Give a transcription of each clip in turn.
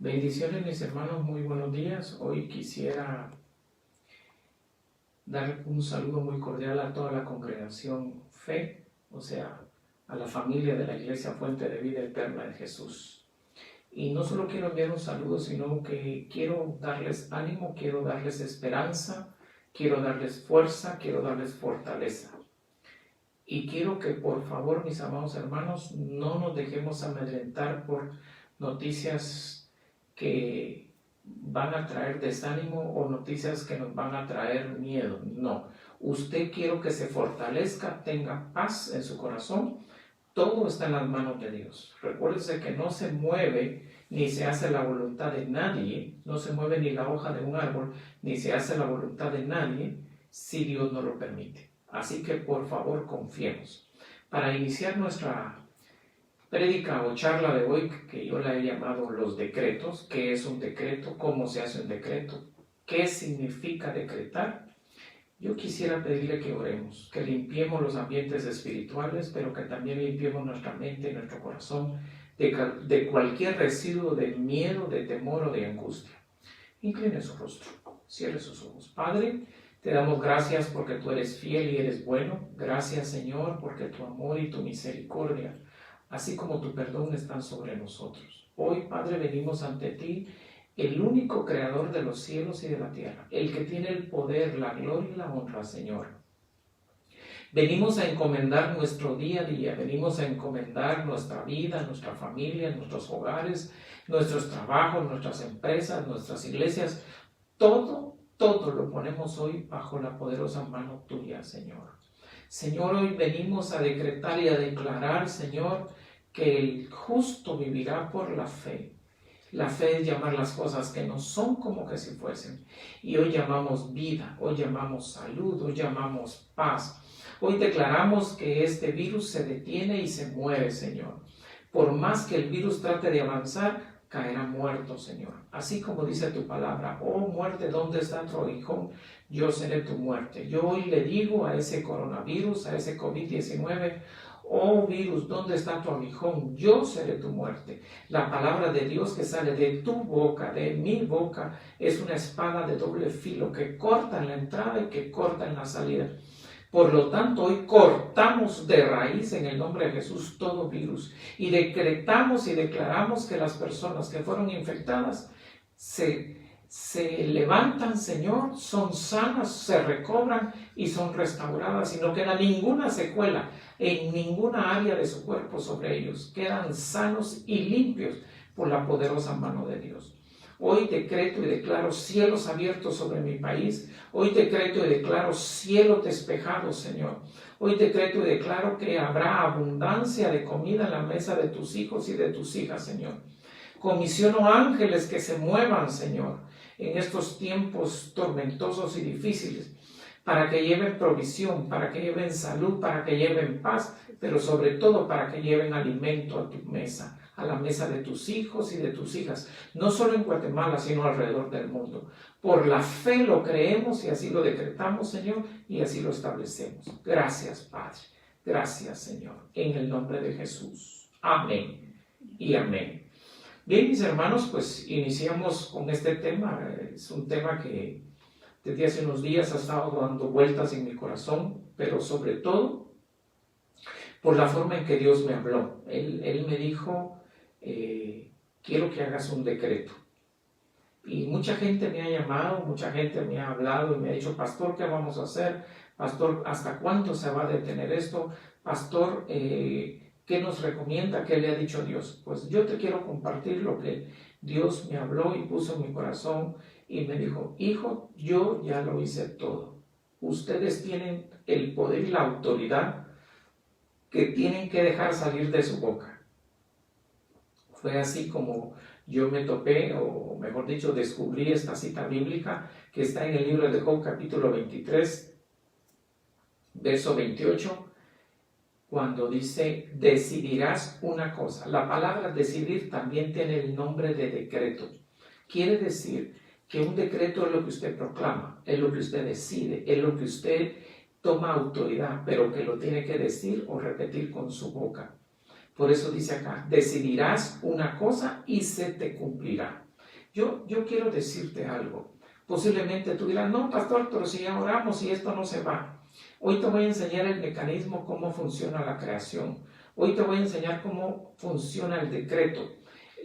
Bendiciones mis hermanos, muy buenos días. Hoy quisiera dar un saludo muy cordial a toda la congregación Fe, o sea, a la familia de la Iglesia Fuente de Vida Eterna de Jesús. Y no solo quiero enviar un saludo, sino que quiero darles ánimo, quiero darles esperanza, quiero darles fuerza, quiero darles fortaleza. Y quiero que por favor, mis amados hermanos, no nos dejemos amedrentar por noticias que van a traer desánimo o noticias que nos van a traer miedo. No, usted quiero que se fortalezca, tenga paz en su corazón. Todo está en las manos de Dios. Recuérdese que no se mueve ni se hace la voluntad de nadie, no se mueve ni la hoja de un árbol, ni se hace la voluntad de nadie si Dios no lo permite. Así que por favor confiemos. Para iniciar nuestra prédica o charla de hoy, que yo la he llamado los decretos, ¿qué es un decreto? ¿Cómo se hace un decreto? ¿Qué significa decretar? Yo quisiera pedirle que oremos, que limpiemos los ambientes espirituales, pero que también limpiemos nuestra mente y nuestro corazón de cualquier residuo de miedo, de temor o de angustia. Incline su rostro, cierre sus ojos. Padre, te damos gracias porque tú eres fiel y eres bueno. Gracias, Señor, porque tu amor y tu misericordia, así como tu perdón, están sobre nosotros. Hoy, Padre, venimos ante ti, el único creador de los cielos y de la tierra, el que tiene el poder, la gloria y la honra, Señor. Venimos a encomendar nuestro día a día, venimos a encomendar nuestra vida, nuestra familia, nuestros hogares, nuestros trabajos, nuestras empresas, nuestras iglesias. Todo lo ponemos hoy bajo la poderosa mano tuya, Señor. Señor, hoy venimos a decretar y a declarar, Señor, que el justo vivirá por la fe. La fe es llamar las cosas que no son como que si fuesen. Y hoy llamamos vida, hoy llamamos salud, hoy llamamos paz. Hoy declaramos que este virus se detiene y se muere, Señor. Por más que el virus trate de avanzar, caerá muerto, Señor. Así como dice tu palabra, oh muerte, ¿dónde está tu aguijón? Yo seré tu muerte. Yo hoy le digo a ese coronavirus, a ese COVID-19, oh virus, ¿dónde está tu aguijón? Yo seré tu muerte. La palabra de Dios que sale de tu boca, de mi boca, es una espada de doble filo que corta en la entrada y que corta en la salida. Por lo tanto, hoy cortamos de raíz en el nombre de Jesús todo virus y decretamos y declaramos que las personas que fueron infectadas se levantan, Señor, son sanas, se recobran y son restauradas y no queda ninguna secuela en ninguna área de su cuerpo sobre ellos. Quedan sanos y limpios por la poderosa mano de Dios. Hoy decreto y declaro cielos abiertos sobre mi país. Hoy decreto y declaro cielos despejados, Señor. Hoy decreto y declaro que habrá abundancia de comida en la mesa de tus hijos y de tus hijas, Señor. Comisiono ángeles que se muevan, Señor, en estos tiempos tormentosos y difíciles, para que lleven provisión, para que lleven salud, para que lleven paz, pero sobre todo para que lleven alimento a tu mesa, a la mesa de tus hijos y de tus hijas, no solo en Guatemala, sino alrededor del mundo. Por la fe lo creemos y así lo decretamos, Señor, y así lo establecemos. Gracias, Padre. Gracias, Señor. En el nombre de Jesús. Amén y amén. Bien, mis hermanos, pues iniciamos con este tema. Es un tema que desde hace unos días ha estado dando vueltas en mi corazón, pero sobre todo por la forma en que Dios me habló. Él me dijo, quiero que hagas un decreto. Y mucha gente me ha llamado, mucha gente me ha hablado y me ha dicho, pastor, ¿qué vamos a hacer? Pastor, ¿hasta cuándo se va a detener esto? Pastor, ¿qué nos recomienda? ¿Qué le ha dicho Dios? Pues yo te quiero compartir lo que Dios me habló y puso en mi corazón y me dijo, hijo, yo ya lo hice todo. Ustedes tienen el poder y la autoridad que tienen que dejar salir de su boca. Fue así como yo me topé, o mejor dicho, descubrí esta cita bíblica que está en el libro de Job, capítulo 23, verso 28, cuando dice, decidirás una cosa. La palabra decidir también tiene el nombre de decreto. Quiere decir que un decreto es lo que usted proclama, es lo que usted decide, es lo que usted toma autoridad, pero que lo tiene que decir o repetir con su boca. Por eso dice acá, decidirás una cosa y se te cumplirá. Yo quiero decirte algo. Posiblemente tú dirás, no, pastor, pero si ya oramos y esto no se va. Hoy te voy a enseñar el mecanismo, cómo funciona la creación. Hoy te voy a enseñar cómo funciona el decreto.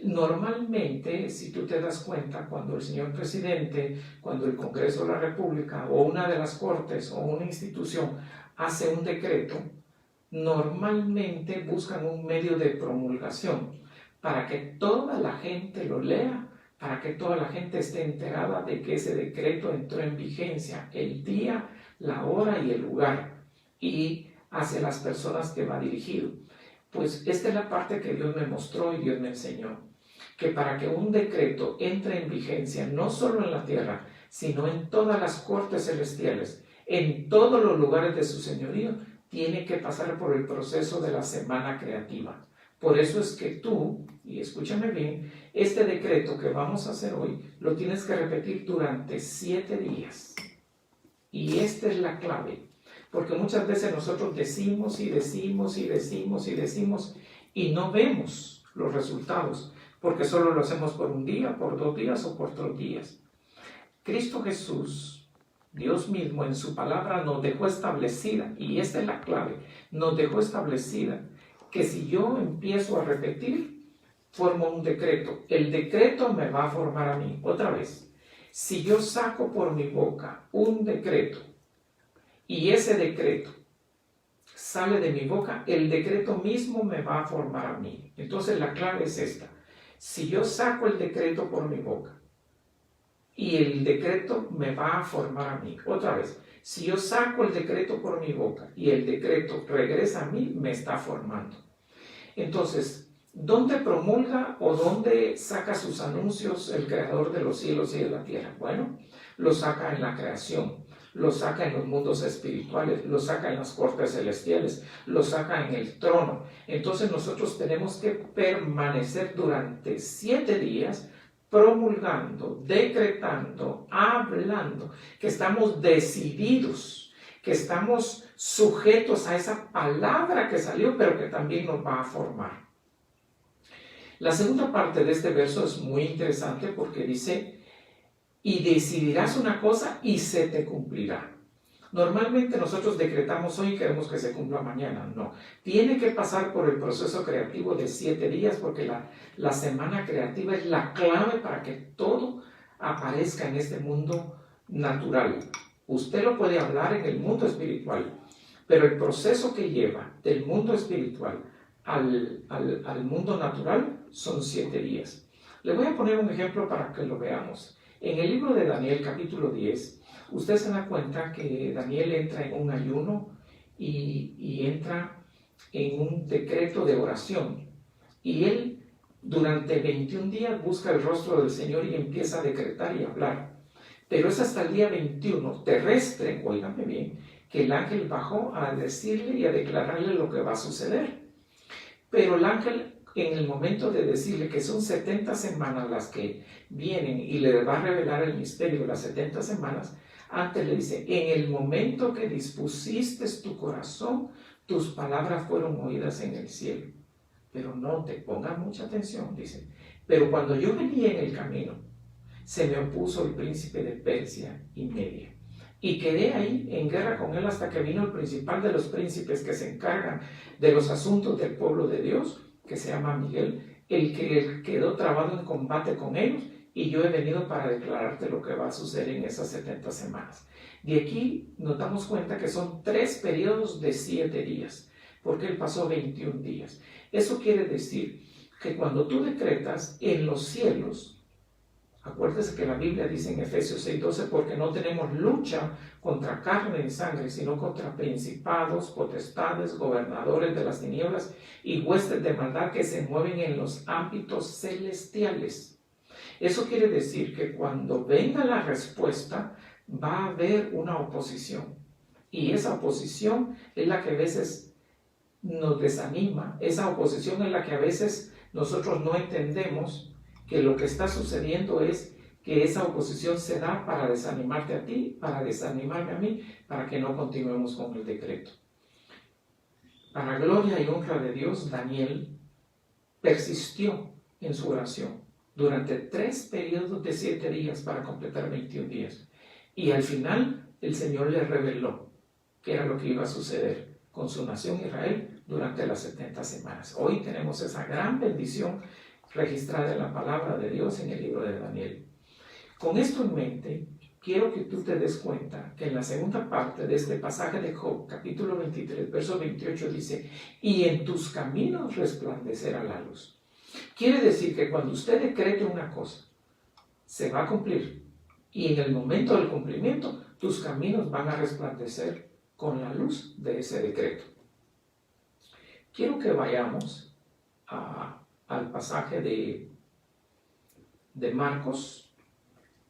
Normalmente, si tú te das cuenta, cuando el señor presidente, cuando el Congreso de la República o una de las cortes o una institución hace un decreto, normalmente buscan un medio de promulgación para que toda la gente lo lea, para que toda la gente esté enterada de que ese decreto entró en vigencia, el día, la hora y el lugar, y hacia las personas que va dirigido. Pues esta es la parte que Dios me mostró y Dios me enseñó, que para que un decreto entre en vigencia, no solo en la tierra, sino en todas las cortes celestiales, en todos los lugares de su señorío, tiene que pasar por el proceso de la semana creativa. Por eso es que tú, y escúchame bien, este decreto que vamos a hacer hoy, lo tienes que repetir durante 7 días. Y esta es la clave, porque muchas veces nosotros decimos y decimos y decimos y decimos y no vemos los resultados, porque solo lo hacemos por un día, por 2 días o por 3 días. Cristo Jesús, Dios mismo en su palabra nos dejó establecida, y esta es la clave, nos dejó establecida que si yo empiezo a repetir, formo un decreto. El decreto me va a formar a mí. Otra vez, si yo saco por mi boca un decreto y ese decreto sale de mi boca, el decreto mismo me va a formar a mí. Entonces la clave es esta. Si yo saco el decreto por mi boca y el decreto me va a formar a mí. Otra vez, si yo saco el decreto por mi boca y el decreto regresa a mí, me está formando. Entonces, ¿dónde promulga o dónde saca sus anuncios el creador de los cielos y de la tierra? Bueno, lo saca en la creación, lo saca en los mundos espirituales, lo saca en las cortes celestiales, lo saca en el trono. Entonces nosotros tenemos que permanecer durante 7 días promulgando, decretando, hablando, que estamos decididos, que estamos sujetos a esa palabra que salió, pero que también nos va a formar. La segunda parte de este verso es muy interesante porque dice, y decidirás una cosa y se te cumplirá. Normalmente nosotros decretamos hoy y queremos que se cumpla mañana. No, tiene que pasar por el proceso creativo de 7 días porque la semana creativa es la clave para que todo aparezca en este mundo natural. Usted lo puede hablar en el mundo espiritual, pero el proceso que lleva del mundo espiritual al mundo natural son 7 días. Le voy a poner un ejemplo para que lo veamos. En el libro de Daniel, capítulo 10, usted se da cuenta que Daniel entra en un ayuno y entra en un decreto de oración. Y él durante 21 días busca el rostro del Señor y empieza a decretar y hablar. Pero es hasta el día 21, terrestre, óigame bien, que el ángel bajó a decirle y a declararle lo que va a suceder. Pero el ángel, en el momento de decirle que son 70 semanas las que vienen y le va a revelar el misterio de las 70 semanas, antes le dice, en el momento que dispusiste tu corazón, tus palabras fueron oídas en el cielo. Pero no te pongas mucha atención, dice. Pero cuando yo venía en el camino, se me opuso el príncipe de Persia y Media. Y quedé ahí en guerra con él hasta que vino el principal de los príncipes que se encargan de los asuntos del pueblo de Dios, que se llama Miguel, el que quedó trabado en combate con ellos, y yo he venido para declararte lo que va a suceder en esas 70 semanas. De aquí nos damos cuenta que son 3 periodos de 7 días, porque él pasó 21 días. Eso quiere decir que cuando tú decretas en los cielos, acuérdese que la Biblia dice en Efesios 6:12, porque no tenemos lucha contra carne y sangre, sino contra principados, potestades, gobernadores de las tinieblas y huestes de maldad que se mueven en los ámbitos celestiales. Eso quiere decir que cuando venga la respuesta, va a haber una oposición. Y esa oposición es la que a veces nos desanima. Esa oposición es la que a veces nosotros no entendemos que lo que está sucediendo es que esa oposición se da para desanimarte a ti, para desanimarme a mí, para que no continuemos con el decreto. Para gloria y honra de Dios, Daniel persistió en su oración. durante 3 periodos de 7 días para completar 21 días. Y al final el Señor le reveló qué era lo que iba a suceder con su nación Israel durante las 70 semanas. Hoy tenemos esa gran bendición registrada en la palabra de Dios en el libro de Daniel. Con esto en mente, quiero que tú te des cuenta que en la segunda parte de este pasaje de Job, capítulo 23, verso 28, dice: y en tus caminos resplandecerá la luz. Quiere decir que cuando usted decrete una cosa, se va a cumplir. Y en el momento del cumplimiento, tus caminos van a resplandecer con la luz de ese decreto. Quiero que vayamos al pasaje de Marcos.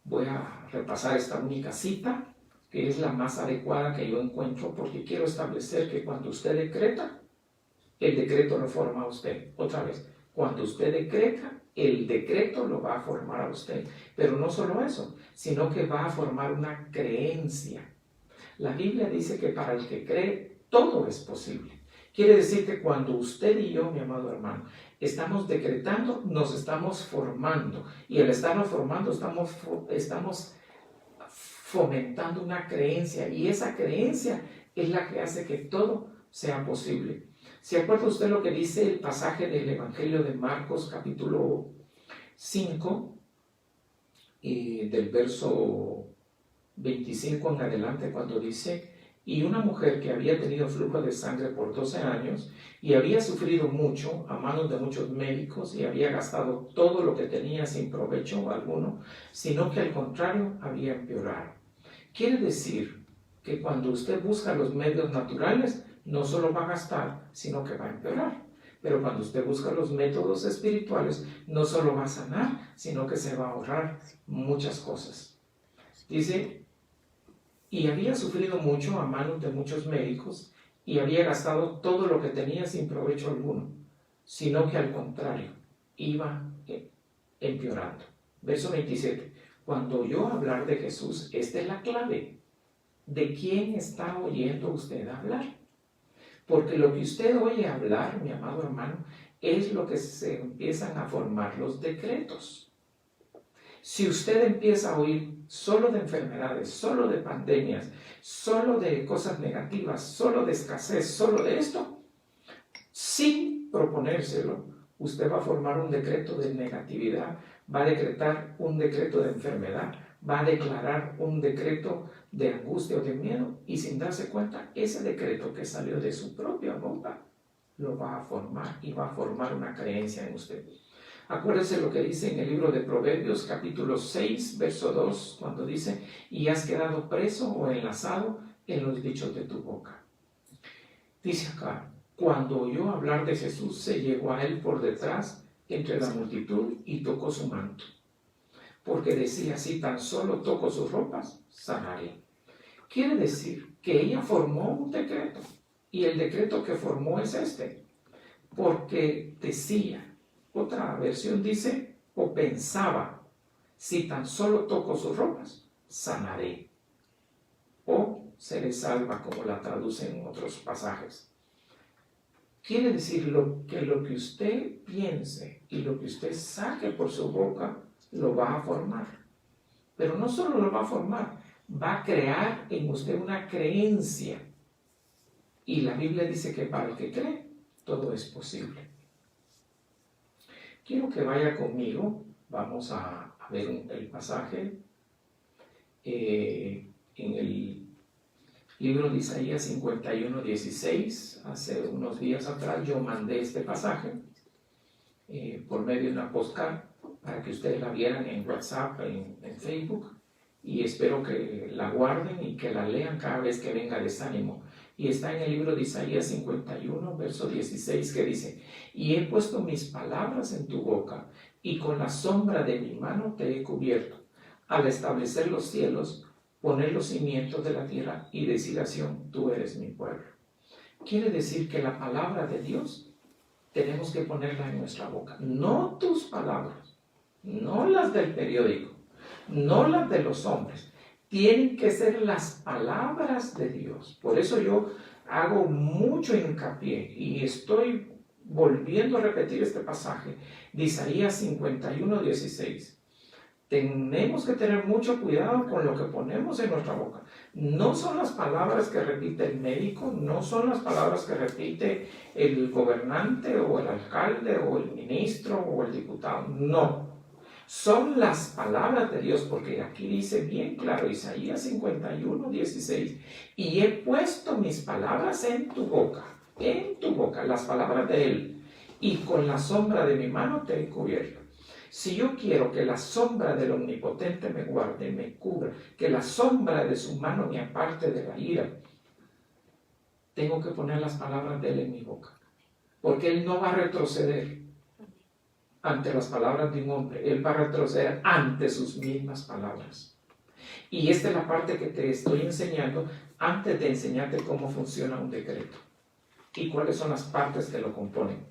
Voy a repasar esta única cita, que es la más adecuada que yo encuentro, porque quiero establecer que cuando usted decreta, el decreto lo forma a usted. Otra vez, cuando usted decreta, el decreto lo va a formar a usted. Pero no solo eso, sino que va a formar una creencia. La Biblia dice que para el que cree, todo es posible. Quiere decir que cuando usted y yo, mi amado hermano, estamos decretando, nos estamos formando. Y al estarnos formando, estamos fomentando una creencia. Y esa creencia es la que hace que todo sea posible. ¿Se acuerda usted lo que dice el pasaje del Evangelio de Marcos, capítulo 5, del verso 25 en adelante, cuando dice: y una mujer que había tenido flujo de sangre por 12 años y había sufrido mucho a manos de muchos médicos y había gastado todo lo que tenía sin provecho alguno, sino que al contrario había empeorado. Quiere decir que cuando usted busca los medios naturales, no solo va a gastar, sino que va a empeorar. Pero cuando usted busca los métodos espirituales, no solo va a sanar, sino que se va a ahorrar muchas cosas. Dice: y había sufrido mucho a manos de muchos médicos y había gastado todo lo que tenía sin provecho alguno, sino que al contrario, iba empeorando. Verso 27. Cuando oyó hablar de Jesús, esta es la clave. ¿De quién está oyendo usted hablar? Porque lo que usted oye hablar, mi amado hermano, es lo que se empiezan a formar los decretos. Si usted empieza a oír solo de enfermedades, solo de pandemias, solo de cosas negativas, solo de escasez, solo de esto, sin proponérselo, usted va a formar un decreto de negatividad, va a decretar un decreto de enfermedad, va a declarar un decreto de angustia o de miedo, y sin darse cuenta, ese decreto que salió de su propia boca lo va a formar y va a formar una creencia en usted. Acuérdese lo que dice en el libro de Proverbios, capítulo 6, verso 2, cuando dice: y has quedado preso o enlazado en los dichos de tu boca. Dice acá: cuando oyó hablar de Jesús, se llegó a él por detrás entre la multitud y tocó su manto. Porque decía: si tan solo toco sus ropas, sanaré. Quiere decir que ella formó un decreto. Y el decreto que formó es este. Porque decía, otra versión dice, o pensaba: si tan solo toco sus ropas, sanaré. O seré salva, como la traducen en otros pasajes. Quiere decir que lo que usted piense y lo que usted saque por su boca, lo va a formar. Pero no solo lo va a formar, va a crear en usted una creencia. Y la Biblia dice que para el que cree, todo es posible. Quiero que vaya conmigo, vamos a ver el pasaje en el libro de Isaías 51, 16. Hace unos días atrás yo mandé este pasaje por medio de una postcard para que ustedes la vieran en WhatsApp, en Facebook, y espero que la guarden y que la lean cada vez que venga desánimo. Y está en el libro de Isaías 51, verso 16, que dice: y he puesto mis palabras en tu boca, y con la sombra de mi mano te he cubierto, al establecer los cielos, poner los cimientos de la tierra y decir a Sión: tú eres mi pueblo. Quiere decir que la palabra de Dios tenemos que ponerla en nuestra boca. No tus palabras, no las del periódico, no las de los hombres. Tienen que ser las palabras de Dios. Por eso yo hago mucho hincapié y estoy volviendo a repetir este pasaje de Isaías 51, 16. Tenemos que tener mucho cuidado con lo que ponemos en nuestra boca. No son las palabras que repite el médico, no son las palabras que repite el gobernante o el alcalde o el ministro o el diputado. No, son las palabras de Dios, porque aquí dice bien claro, Isaías 51, 16, y he puesto mis palabras en tu boca, las palabras de Él, y con la sombra de mi mano te he cubierto. Si yo quiero que la sombra del Omnipotente me guarde, me cubra, que la sombra de su mano me aparte de la ira, tengo que poner las palabras de Él en mi boca, porque Él no va a retroceder ante las palabras de un hombre, Él va a retroceder ante sus mismas palabras. Y esta es la parte que te estoy enseñando antes de enseñarte cómo funciona un decreto y cuáles son las partes que lo componen,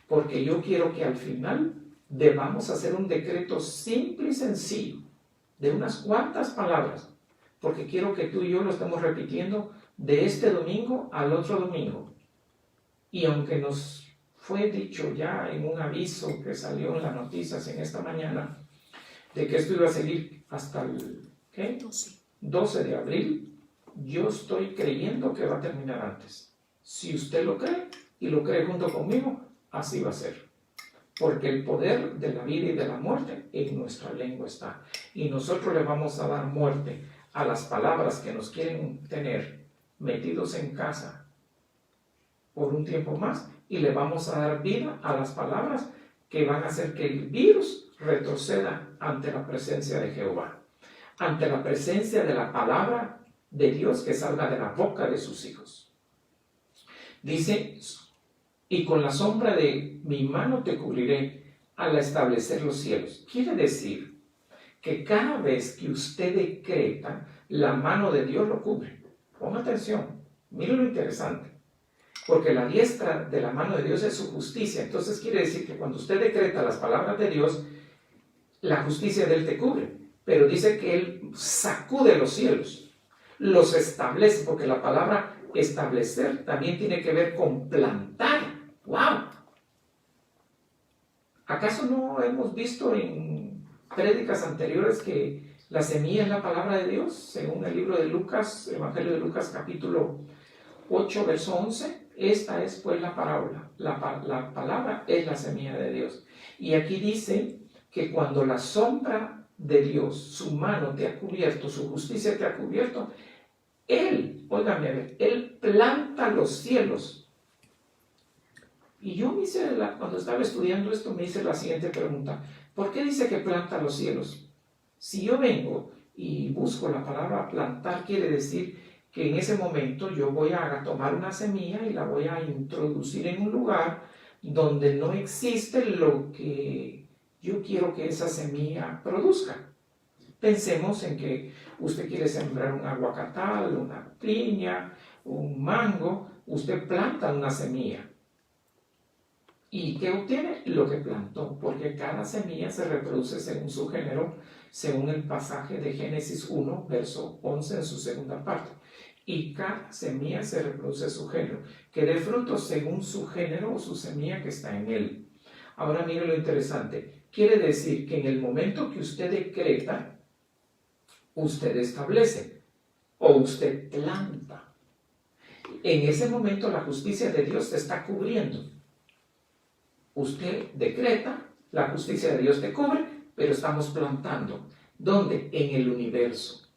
porque yo quiero que al final debamos hacer un decreto simple y sencillo, de unas cuantas palabras, porque quiero que tú y yo lo estemos repitiendo de este domingo al otro domingo. Y aunque nos fue dicho ya en un aviso que salió en las noticias en esta mañana, de que esto iba a seguir hasta el 12 de abril, yo estoy creyendo que va a terminar antes. Si usted lo cree y lo cree junto conmigo, así va a ser. Porque el poder de la vida y de la muerte en nuestra lengua está. Y nosotros le vamos a dar muerte a las palabras que nos quieren tener metidos en casa por un tiempo más, y le vamos a dar vida a las palabras que van a hacer que el virus retroceda ante la presencia de Jehová, ante la presencia de la palabra de Dios que salga de la boca de sus hijos. Dice, y con la sombra de mi mano te cubriré al establecer los cielos. Quiere decir que cada vez que usted decreta, la mano de Dios lo cubre. Ponga atención, mire lo interesante. Porque la diestra de la mano de Dios es su justicia. Entonces quiere decir que cuando usted decreta las palabras de Dios, la justicia de Él te cubre. Pero dice que Él sacude los cielos, los establece, porque la palabra establecer también tiene que ver con plantar. ¡Wow! ¿Acaso no hemos visto en prédicas anteriores que la semilla es la palabra de Dios? Según el libro de Lucas, Evangelio de Lucas, capítulo 8, verso 11. Esta es pues la parábola. La palabra es la semilla de Dios. Y aquí dice que cuando la sombra de Dios, su mano te ha cubierto, su justicia te ha cubierto, Él, óigame a ver, Él planta los cielos. Y yo me hice, cuando estaba estudiando esto, me hice la siguiente pregunta. ¿Por qué dice que planta los cielos? Si yo vengo y busco la palabra plantar, quiere decir que en ese momento yo voy a tomar una semilla y la voy a introducir en un lugar donde no existe lo que yo quiero que esa semilla produzca. Pensemos en que usted quiere sembrar un aguacatal, una piña, un mango. Usted planta una semilla. ¿Y qué obtiene? Lo que plantó, porque cada semilla se reproduce según su género, según el pasaje de Génesis 1, verso 11 en su segunda parte. Y cada semilla se reproduce su género, que dé frutos según su género o su semilla que está en él. Ahora mire lo interesante. Quiere decir que en el momento que usted decreta, usted establece o usted planta. En ese momento la justicia de Dios te está cubriendo. Usted decreta, la justicia de Dios te cubre, pero estamos plantando. ¿Dónde? En el universo.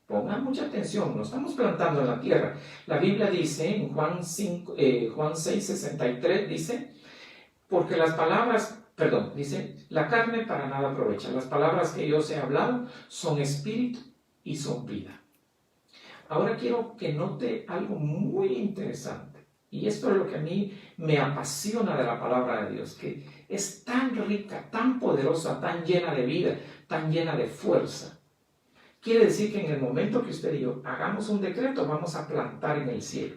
Pongan mucha atención, no estamos plantando en la tierra. La Biblia dice en Juan 6:63, dice, porque las palabras, dice, la carne para nada aprovecha. Las palabras que yo os he hablado son espíritu y son vida. Ahora quiero que note algo muy interesante. Y esto es lo que a mí me apasiona de la palabra de Dios, que es tan rica, tan poderosa, tan llena de vida, tan llena de fuerza. Quiere decir que en el momento que usted y yo hagamos un decreto, vamos a plantar en el cielo.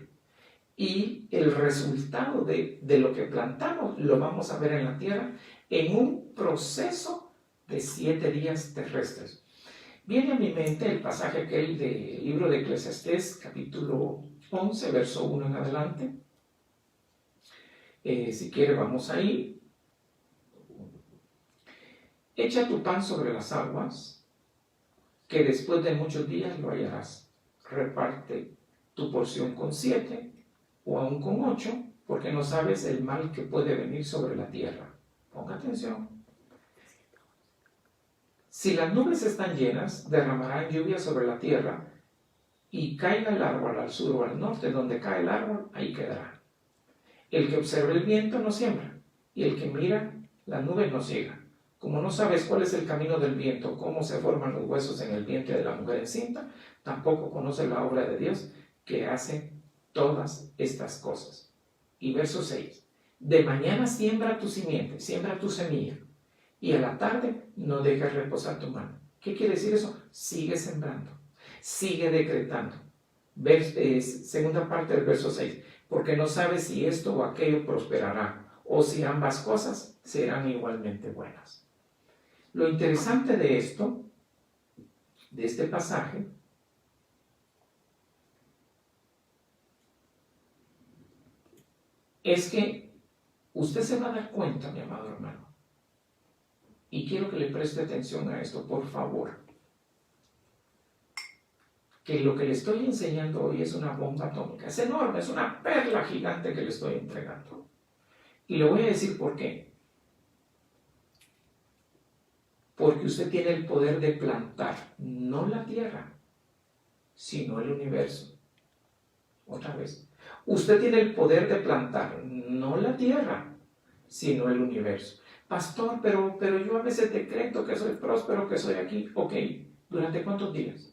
Y el resultado de lo que plantamos lo vamos a ver en la tierra en un proceso de 7 días terrestres. Viene a mi mente el pasaje aquel del libro de Eclesiastés, capítulo 11, verso 1 en adelante, Si quiere, vamos ahí. Echa tu pan sobre las aguas, que después de muchos días lo hallarás. Reparte tu porción con 7 o aún con 8, porque no sabes el mal que puede venir sobre la tierra. Ponga atención. Si las nubes están llenas, derramarán lluvia sobre la tierra, y caiga el árbol al sur o al norte, donde cae el árbol, ahí quedará. El que observa el viento no siembra, y el que mira las nubes no ciega. Como no sabes cuál es el camino del viento, cómo se forman los huesos en el vientre de la mujer encinta, tampoco conoces la obra de Dios, que hace todas estas cosas. Y verso 6. De mañana siembra tu simiente, siembra tu semilla, y a la tarde no dejes reposar tu mano. ¿Qué quiere decir eso? Sigue sembrando, sigue decretando. Segunda parte del verso 6. Porque no sabes si esto o aquello prosperará, o si ambas cosas serán igualmente buenas. Lo interesante de esto, de este pasaje, es que usted se va a dar cuenta, mi amado hermano, y quiero que le preste atención a esto, por favor, que lo que le estoy enseñando hoy es una bomba atómica. Es enorme, es una perla gigante que le estoy entregando. Y le voy a decir por qué. Porque usted tiene el poder de plantar, no la tierra, sino el universo. Otra vez. Usted tiene el poder de plantar, no la tierra, sino el universo. Pastor, pero yo a veces decreto que soy próspero, que soy aquí. Ok, ¿durante cuántos días?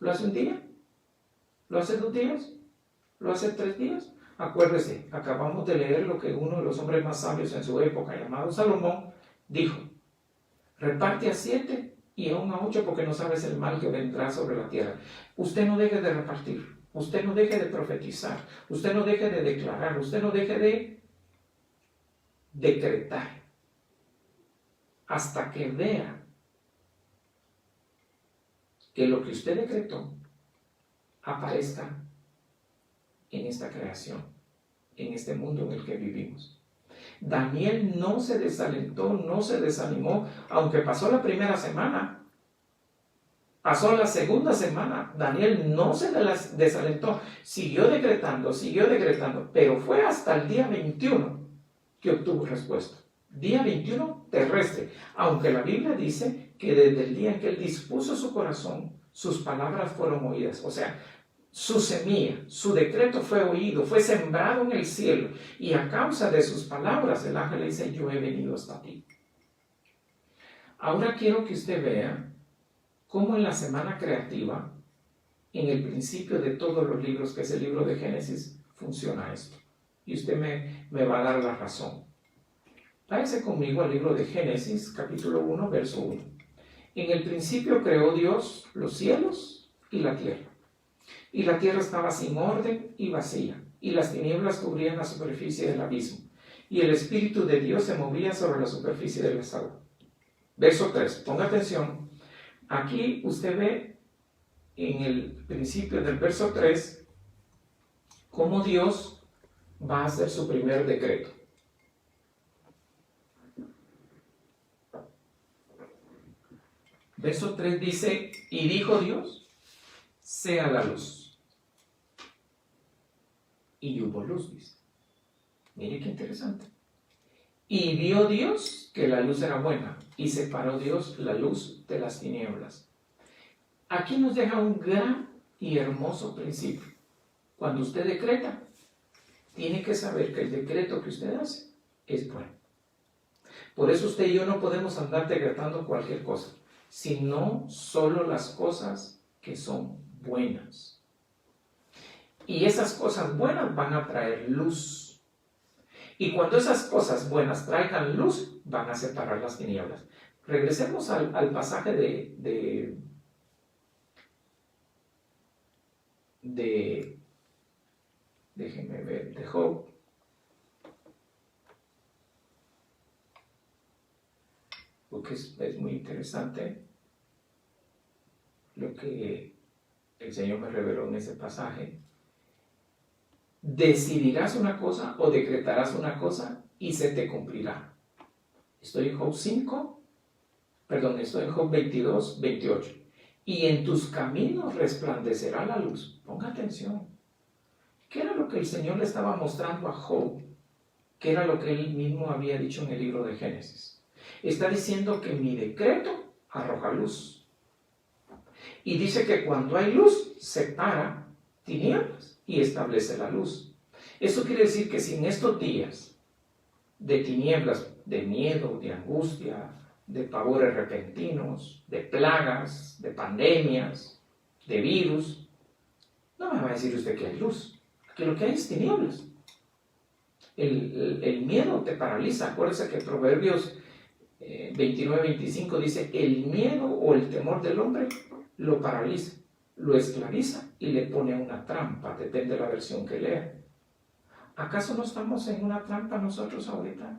¿Lo hace un día? ¿Lo hace 2 días? ¿Lo hace 3 días? Acuérdese, acabamos de leer lo que uno de los hombres más sabios en su época, llamado Salomón, dijo: reparte a 7 y aún a 8, porque no sabes el mal que vendrá sobre la tierra. Usted no deje de repartir, usted no deje de profetizar, usted no deje de declarar, usted no deje de decretar, hasta que vea que lo que usted decretó aparezca en esta creación, en este mundo en el que vivimos. Daniel no se desalentó, no se desanimó, aunque pasó la primera semana, pasó la segunda semana, Daniel no se desalentó, siguió decretando, pero fue hasta el día 21 que obtuvo respuesta. Día 21 terrestre, aunque la Biblia dice que desde el día en que él dispuso su corazón, sus palabras fueron oídas. O sea, su semilla, su decreto fue oído, fue sembrado en el cielo, y a causa de sus palabras el ángel le dice: yo he venido hasta ti. Ahora quiero que usted vea cómo en la semana creativa, en el principio de todos los libros, que es el libro de Génesis, funciona esto. Y usted me va a dar la razón. Váyase conmigo al libro de Génesis, capítulo 1, verso 1. En el principio creó Dios los cielos y la tierra. Y la tierra estaba sin orden y vacía, y las tinieblas cubrían la superficie del abismo, y el Espíritu de Dios se movía sobre la superficie de las aguas. Verso 3, ponga atención. Aquí usted ve en el principio del verso 3 cómo Dios va a hacer su primer decreto. Verso 3 dice: y dijo Dios, sea la luz. Y hubo luz, dice. Mire qué interesante. Y vio Dios que la luz era buena, y separó Dios la luz de las tinieblas. Aquí nos deja un gran y hermoso principio. Cuando usted decreta, tiene que saber que el decreto que usted hace es bueno. Por eso usted y yo no podemos andar decretando cualquier cosa, sino solo las cosas que son buenas. Y esas cosas buenas van a traer luz. Y cuando esas cosas buenas traigan luz, van a separar las tinieblas. Regresemos al pasaje de déjenme ver, de Job. Porque es muy interesante lo que el Señor me reveló en ese pasaje. decidirás una cosa o decretarás una cosa y se te cumplirá. Estoy en Job 22, 28. Y en tus caminos resplandecerá la luz. Ponga atención. ¿Qué era lo que el Señor le estaba mostrando a Job? ¿Qué era lo que él mismo había dicho en el libro de Génesis? Está diciendo que mi decreto arroja luz. Y dice que cuando hay luz, separa tinieblas y establece la luz. Eso quiere decir que si en estos días de tinieblas, de miedo, de angustia, de pavores repentinos, de plagas, de pandemias, de virus, no me va a decir usted que hay luz, que lo que hay es tinieblas. El miedo te paraliza. Acuérdese que Proverbios 29-25 dice, el miedo o el temor del hombre lo paraliza, lo esclaviza y le pone una trampa, depende de la versión que lea. ¿Acaso no estamos en una trampa nosotros ahorita?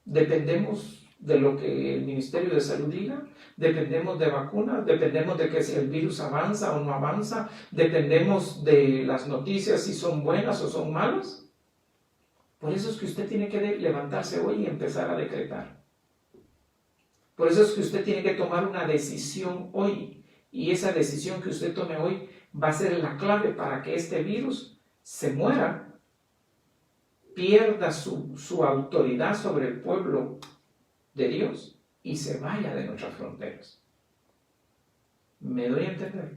Dependemos de lo que el Ministerio de Salud diga, dependemos de vacunas, dependemos de que si el virus avanza o no avanza, dependemos de las noticias si son buenas o son malas. Por eso es que usted tiene que levantarse hoy y empezar a decretar. Por eso es que usted tiene que tomar una decisión hoy. Y esa decisión que usted tome hoy va a ser la clave para que este virus se muera, pierda su autoridad sobre el pueblo de Dios y se vaya de nuestras fronteras. ¿Me doy a entender?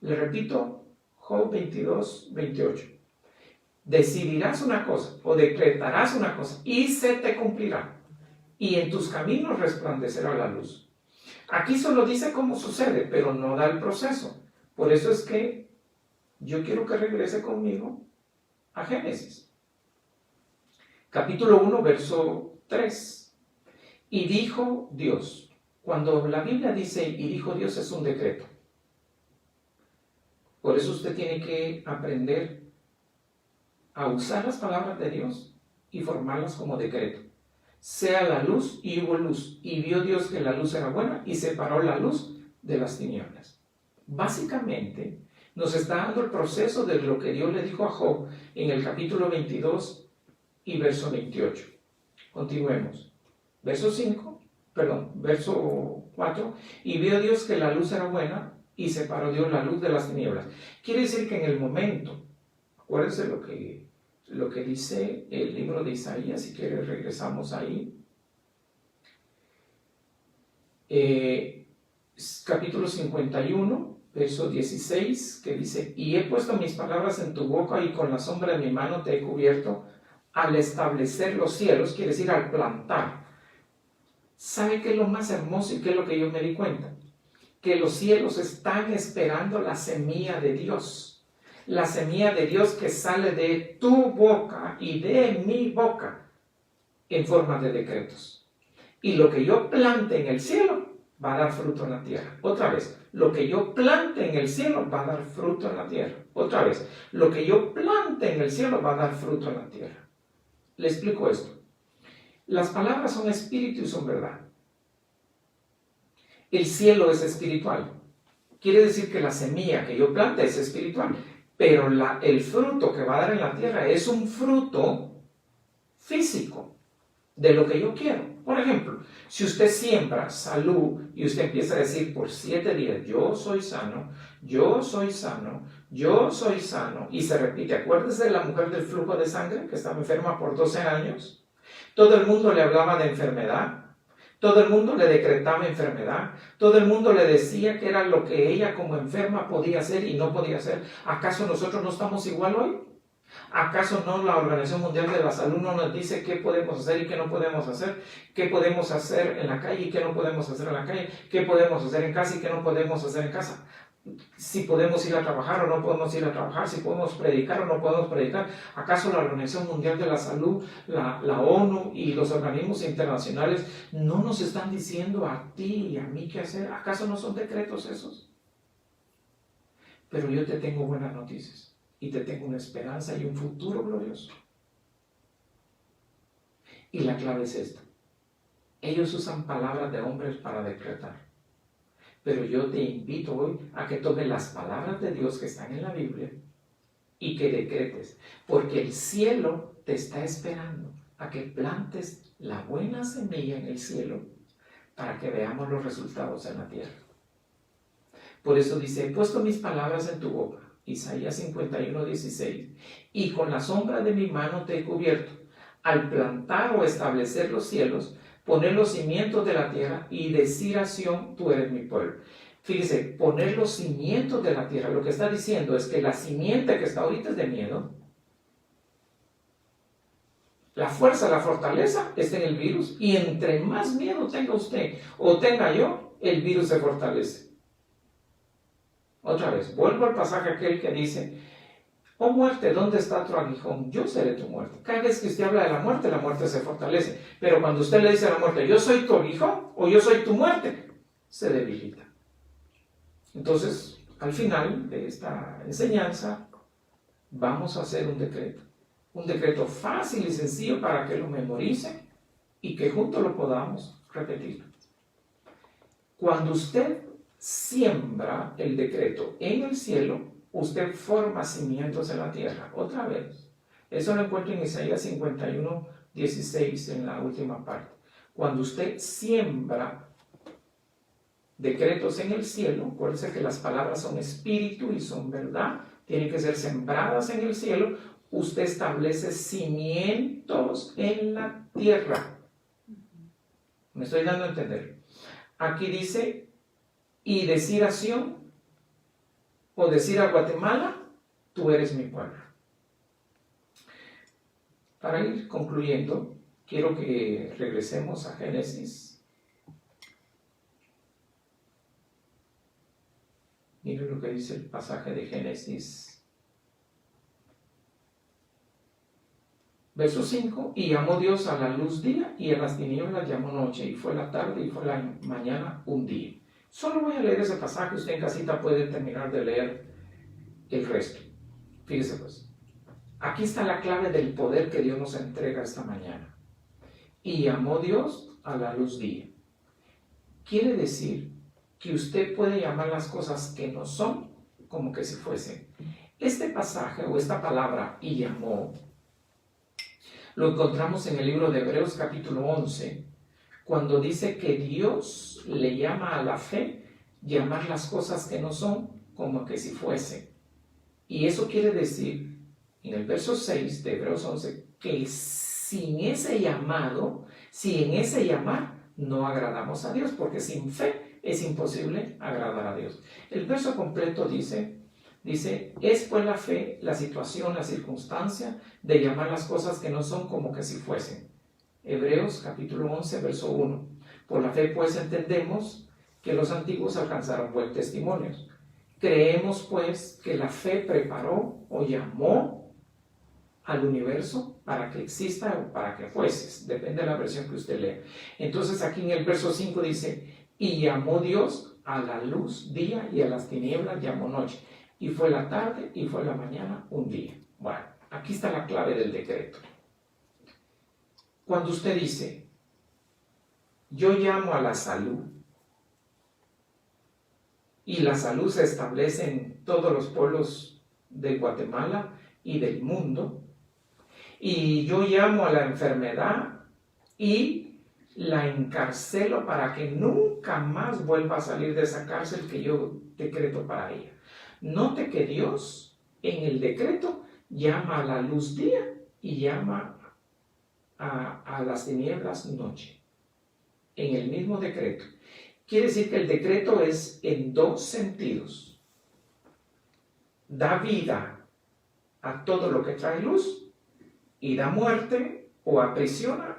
Le repito, Job 22, 28. Decidirás una cosa o decretarás una cosa y se te cumplirá. Y en tus caminos resplandecerá la luz. Aquí solo dice cómo sucede, pero no da el proceso. Por eso es que yo quiero que regrese conmigo a Génesis. Capítulo 1, verso 3. Y dijo Dios. Cuando la Biblia dice y dijo Dios es un decreto. Por eso usted tiene que aprender a usar las palabras de Dios y formarlas como decreto. Sea la luz y hubo luz. Y vio Dios que la luz era buena y separó la luz de las tinieblas. Básicamente nos está dando el proceso de lo que Dios le dijo a Job en el capítulo 22 y verso 28. Continuemos. Verso 4. Y vio Dios que la luz era buena y separó Dios la luz de las tinieblas. Quiere decir que en el momento, acuérdense lo que dice el libro de Isaías, si quiere regresamos ahí. Capítulo 51, verso 16, que dice, y he puesto mis palabras en tu boca y con la sombra de mi mano te he cubierto al establecer los cielos, quiere decir al plantar. ¿Sabe qué es lo más hermoso y qué es lo que yo me di cuenta? Que los cielos están esperando la semilla de Dios. La semilla de Dios que sale de tu boca y de mi boca en forma de decretos. Y lo que yo plante en el cielo va a dar fruto en la tierra. Otra vez, lo que yo plante en el cielo va a dar fruto en la tierra. Otra vez, lo que yo plante en el cielo va a dar fruto en la tierra. Le explico esto. Las palabras son espíritu y son verdad. El cielo es espiritual. Quiere decir que la semilla que yo plante es espiritual. Pero el fruto que va a dar en la tierra es un fruto físico de lo que yo quiero. Por ejemplo, si usted siembra salud y usted empieza a decir por 7 días, yo soy sano, yo soy sano, yo soy sano, y se repite, acuérdese de la mujer del flujo de sangre que estaba enferma por 12 años, todo el mundo le hablaba de enfermedad, todo el mundo le decretaba enfermedad, todo el mundo le decía que era lo que ella como enferma podía hacer y no podía hacer. ¿Acaso nosotros no estamos igual hoy? ¿Acaso no la Organización Mundial de la Salud no nos dice qué podemos hacer y qué no podemos hacer? ¿Qué podemos hacer en la calle y qué no podemos hacer en la calle? ¿Qué podemos hacer en casa y qué no podemos hacer en casa? Si podemos ir a trabajar o no podemos ir a trabajar, si podemos predicar o no podemos predicar. ¿Acaso la Organización Mundial de la Salud, la ONU y los organismos internacionales no nos están diciendo a ti y a mí qué hacer? ¿Acaso no son decretos esos? Pero yo te tengo buenas noticias y te tengo una esperanza y un futuro glorioso. Y la clave es esta. Ellos usan palabras de hombres para decretar. Pero yo te invito hoy a que tomes las palabras de Dios que están en la Biblia y que decretes, porque el cielo te está esperando a que plantes la buena semilla en el cielo para que veamos los resultados en la tierra. Por eso dice, he puesto mis palabras en tu boca, Isaías 51:16, y con la sombra de mi mano te he cubierto, al plantar o establecer los cielos, poner los cimientos de la tierra y decir a Sión, tú eres mi pueblo. Fíjese, poner los cimientos de la tierra, lo que está diciendo es que la simiente que está ahorita es de miedo. La fuerza, la fortaleza está en el virus, y entre más miedo tenga usted o tenga yo, el virus se fortalece. Otra vez, vuelvo al pasaje aquel que dice, oh muerte, ¿dónde está tu aguijón? Yo seré tu muerte. Cada vez que usted habla de la muerte se fortalece. Pero cuando usted le dice a la muerte, yo soy tu aguijón o yo soy tu muerte, se debilita. Entonces, al final de esta enseñanza, vamos a hacer un decreto fácil y sencillo para que lo memorice y que juntos lo podamos repetir. Cuando usted siembra el decreto en el cielo, usted forma cimientos en la tierra. Otra vez, eso lo encuentro en Isaías 51:16 en la última parte. Cuando usted siembra decretos en el cielo, acuérdense que las palabras son espíritu y son verdad, tienen que ser sembradas en el cielo, usted establece cimientos en la tierra. ¿Me estoy dando a entender? Aquí dice, y decir a Sión, o decir a Guatemala, tú eres mi pueblo. Para ir concluyendo, quiero que regresemos a Génesis. Miren lo que dice el pasaje de Génesis. Verso 5, y llamó Dios a la luz día, y a las tinieblas llamó noche, y fue la tarde, y fue la mañana un día. Solo voy a leer ese pasaje, usted en casita puede terminar de leer el resto. Fíjese pues, aquí está la clave del poder que Dios nos entrega esta mañana. Y llamó Dios a la luz día. Quiere decir que usted puede llamar las cosas que no son como que si fuesen. Este pasaje o esta palabra, y llamó, lo encontramos en el libro de Hebreos capítulo 11, cuando dice que Dios le llama a la fe llamar las cosas que no son como que si fuesen. Y eso quiere decir, en el verso 6 de Hebreos 11, que sin ese llamado, si en ese llamar no agradamos a Dios, porque sin fe es imposible agradar a Dios. El verso completo dice, es pues la fe, la situación, la circunstancia de llamar las cosas que no son como que si fuesen. Hebreos capítulo 11, verso 1. Por la fe pues entendemos que los antiguos alcanzaron buen testimonio. Creemos pues que la fe preparó o llamó al universo para que exista o para que fuese, depende de la versión que usted lea. Entonces aquí en el verso 5 dice, y llamó Dios a la luz día y a las tinieblas llamó noche, y fue la tarde y fue la mañana un día. Bueno, aquí está la clave del decreto. Cuando usted dice, yo llamo a la salud, y la salud se establece en todos los pueblos de Guatemala y del mundo, y yo llamo a la enfermedad y la encarcelo para que nunca más vuelva a salir de esa cárcel que yo decreto para ella. Note que Dios en el decreto llama a la luz día y llama a las tinieblas noche. En el mismo decreto. Quiere decir que el decreto es en dos sentidos. Da vida a todo lo que trae luz y da muerte o aprisiona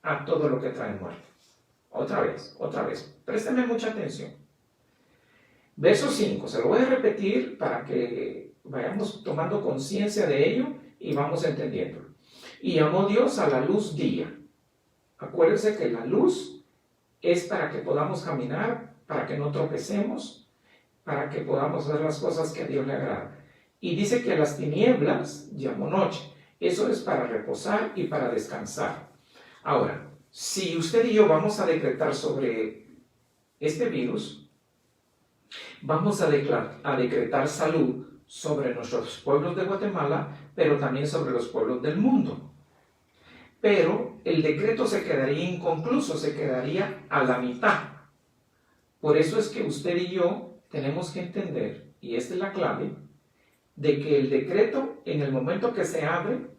a todo lo que trae muerte. Otra vez. Présteme mucha atención. Verso 5, se lo voy a repetir para que vayamos tomando conciencia de ello y vamos entendiéndolo. Y llamó Dios a la luz día. Acuérdense que la luz es para que podamos caminar, para que no tropecemos, para que podamos hacer las cosas que a Dios le agradan. Y dice que a las tinieblas llamó noche. Eso es para reposar y para descansar. Ahora, si usted y yo vamos a decretar sobre este virus, vamos a decretar salud sobre nuestros pueblos de Guatemala, pero también sobre los pueblos del mundo. Pero el decreto se quedaría inconcluso, se quedaría a la mitad. Por eso es que usted y yo tenemos que entender, y esta es la clave, de que el decreto, en el momento que se abre,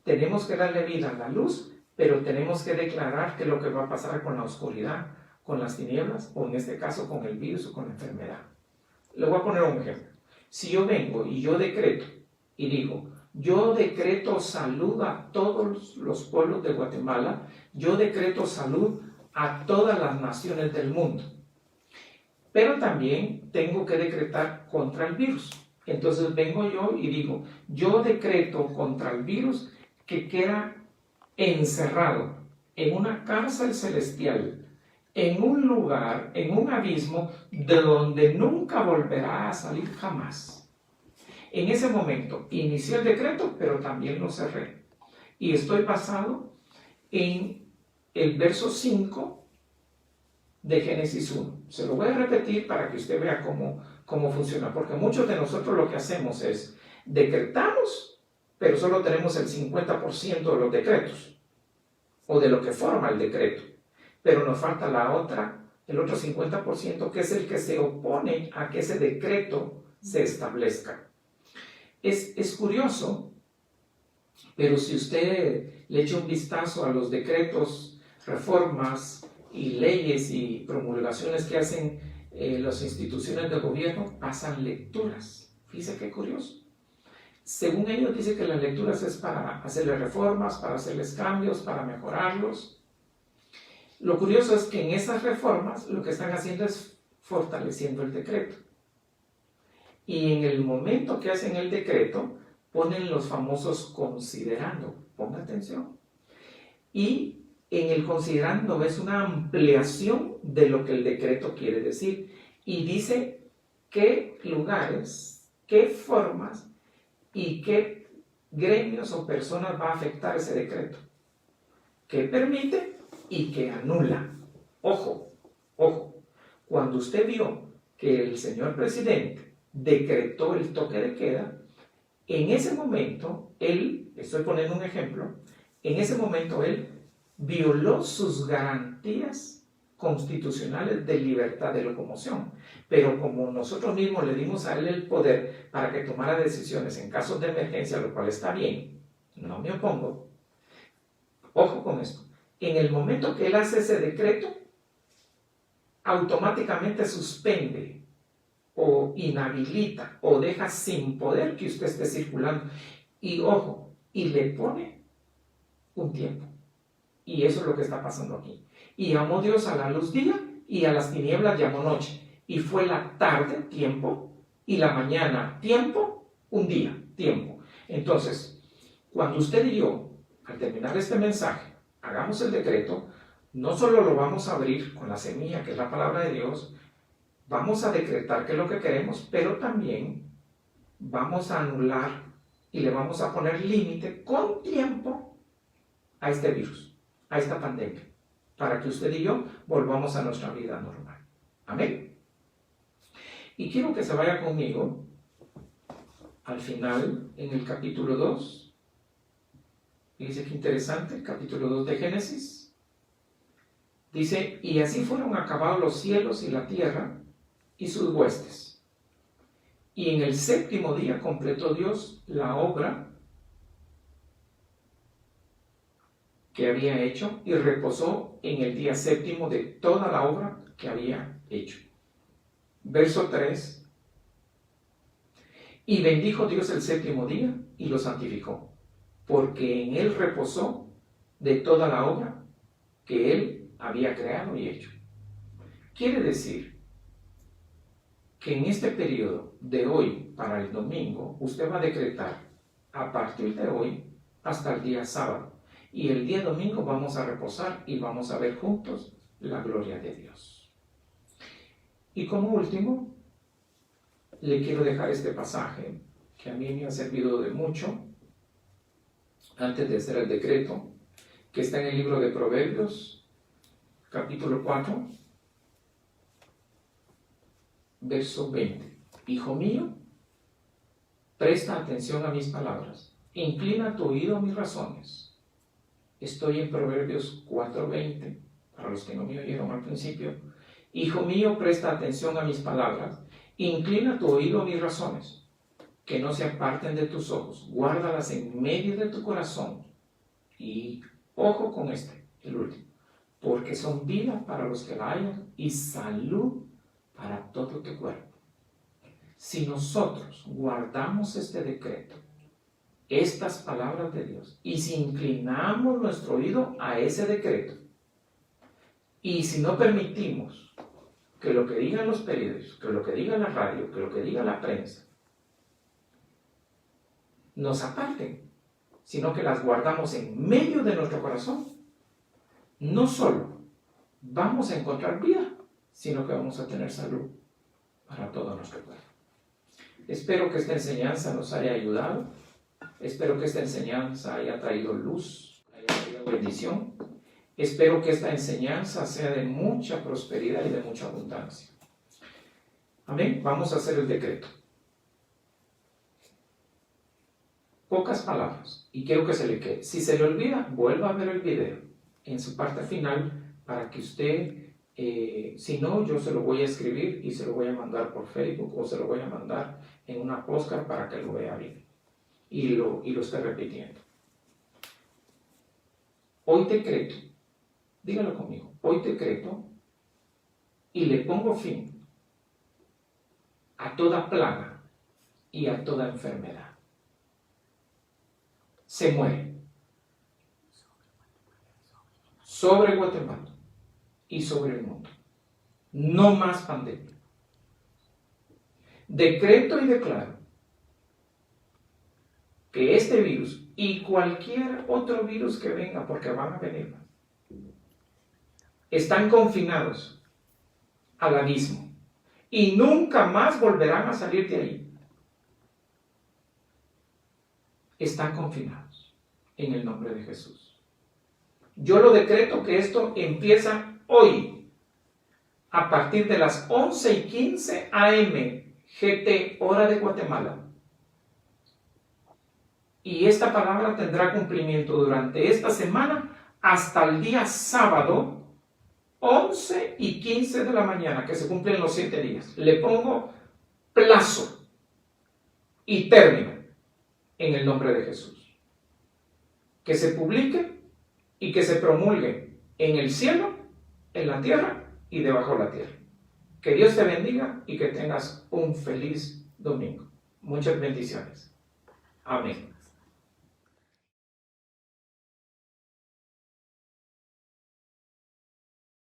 tenemos que darle vida a la luz, pero tenemos que declarar qué es lo que va a pasar con la oscuridad, con las tinieblas, o en este caso con el virus o con la enfermedad. Le voy a poner un ejemplo. Si yo vengo y yo decreto y digo, yo decreto salud a todos los pueblos de Guatemala, yo decreto salud a todas las naciones del mundo, pero también tengo que decretar contra el virus. Entonces vengo yo y digo, yo decreto contra el virus que queda encerrado en una cárcel celestial, en un lugar, en un abismo de donde nunca volverá a salir jamás. En ese momento inicié el decreto, pero también lo cerré. Y estoy basado en el verso 5 de Génesis 1. Se lo voy a repetir para que usted vea cómo funciona, porque muchos de nosotros lo que hacemos es decretamos, pero solo tenemos el 50% de los decretos, o de lo que forma el decreto, pero nos falta el otro 50%, que es el que se opone a que ese decreto se establezca. Es curioso, pero si usted le echa un vistazo a los decretos, reformas y leyes y promulgaciones que hacen las instituciones de gobierno, pasan lecturas. Fíjese qué curioso. Según ellos dice que las lecturas es para hacerles reformas, para hacerles cambios, para mejorarlos. Lo curioso es que en esas reformas lo que están haciendo es fortaleciendo el decreto. Y en el momento que hacen el decreto, ponen los famosos considerando. Ponga atención. Y en el considerando es una ampliación de lo que el decreto quiere decir. Y dice qué lugares, qué formas y qué gremios o personas va a afectar ese decreto. Que permite y que anula. Ojo, ojo. Cuando usted vio que el señor presidente decretó el toque de queda, en ese momento él, estoy poniendo un ejemplo, en ese momento él violó sus garantías constitucionales de libertad de locomoción. Pero como nosotros mismos le dimos a él el poder para que tomara decisiones en casos de emergencia, lo cual está bien, no me opongo. Ojo con esto. En el momento que él hace ese decreto, automáticamente suspende o inhabilita o deja sin poder que usted esté circulando. Y ojo, y le pone un tiempo. Y eso es lo que está pasando aquí. Y llamó Dios a la luz día y a las tinieblas llamó noche. Y fue la tarde, tiempo, y la mañana, tiempo, un día, tiempo. Entonces, cuando usted y yo, al terminar este mensaje, hagamos el decreto, no solo lo vamos a abrir con la semilla, que es la palabra de Dios, vamos a decretar qué es lo que queremos, pero también vamos a anular y le vamos a poner límite con tiempo a este virus, a esta pandemia, para que usted y yo volvamos a nuestra vida normal. Amén. Y quiero que se vaya conmigo al final, en el capítulo 2. Fíjense qué interesante, el capítulo 2 de Génesis. Dice, y así fueron acabados los cielos y la tierra y sus huestes. Y en el séptimo día completó Dios la obra que había hecho y reposó en el día séptimo de toda la obra que había hecho. Verso 3. Y bendijo Dios el séptimo día y lo santificó, porque en él reposó de toda la obra que él había creado y hecho. Quiere decir que en este periodo de hoy para el domingo, usted va a decretar a partir de hoy hasta el día sábado. Y el día domingo vamos a reposar y vamos a ver juntos la gloria de Dios. Y como último, le quiero dejar este pasaje que a mí me ha servido de mucho antes de hacer el decreto, que está en el libro de Proverbios, capítulo 4, verso 20. Hijo mío, presta atención a mis palabras, inclina tu oído a mis razones. Estoy en Proverbios 4:20, para los que no me oyeron al principio. Hijo mío, presta atención a mis palabras, inclina tu oído a mis razones, que no se aparten de tus ojos, guárdalas en medio de tu corazón. Y ojo con el último, porque son vida para los que la hallan y salud para todo tu cuerpo. Si nosotros guardamos este decreto, estas palabras de Dios, y si inclinamos nuestro oído a ese decreto, y si no permitimos que lo que digan los periódicos, que lo que diga la radio, que lo que diga la prensa, nos aparten, sino que las guardamos en medio de nuestro corazón, no solo vamos a encontrar vida, sino que vamos a tener salud para todo nuestro cuerpo. Espero que esta enseñanza nos haya ayudado. Espero que esta enseñanza haya traído luz, haya traído bendición. Espero que esta enseñanza sea de mucha prosperidad y de mucha abundancia. Amén. Vamos a hacer el decreto. Pocas palabras, y quiero que se le quede. Si se le olvida, vuelva a ver el video en su parte final para que usted, si no, yo se lo voy a escribir y se lo voy a mandar por Facebook o se lo voy a mandar en una postcard para que lo vea bien y lo esté repitiendo. Hoy decreto, dígalo conmigo, hoy decreto y le pongo fin a toda plaga y a toda enfermedad. Se muere sobre Guatemala y sobre el mundo. No más pandemia. Decreto y declaro que este virus y cualquier otro virus que venga, porque van a venir más, están confinados al abismo y nunca más volverán a salir de ahí. Están confinados en el nombre de Jesús. Yo lo decreto que esto empieza hoy, a partir de las 11:15 AM, GT, hora de Guatemala. Y esta palabra tendrá cumplimiento durante esta semana hasta el día sábado, 11:15 de la mañana, que se cumplen los 7 días. Le pongo plazo y término en el nombre de Jesús. Que se publique y que se promulgue en el cielo, en la tierra y debajo de la tierra. Que Dios te bendiga y que tengas un feliz domingo. Muchas bendiciones. Amén.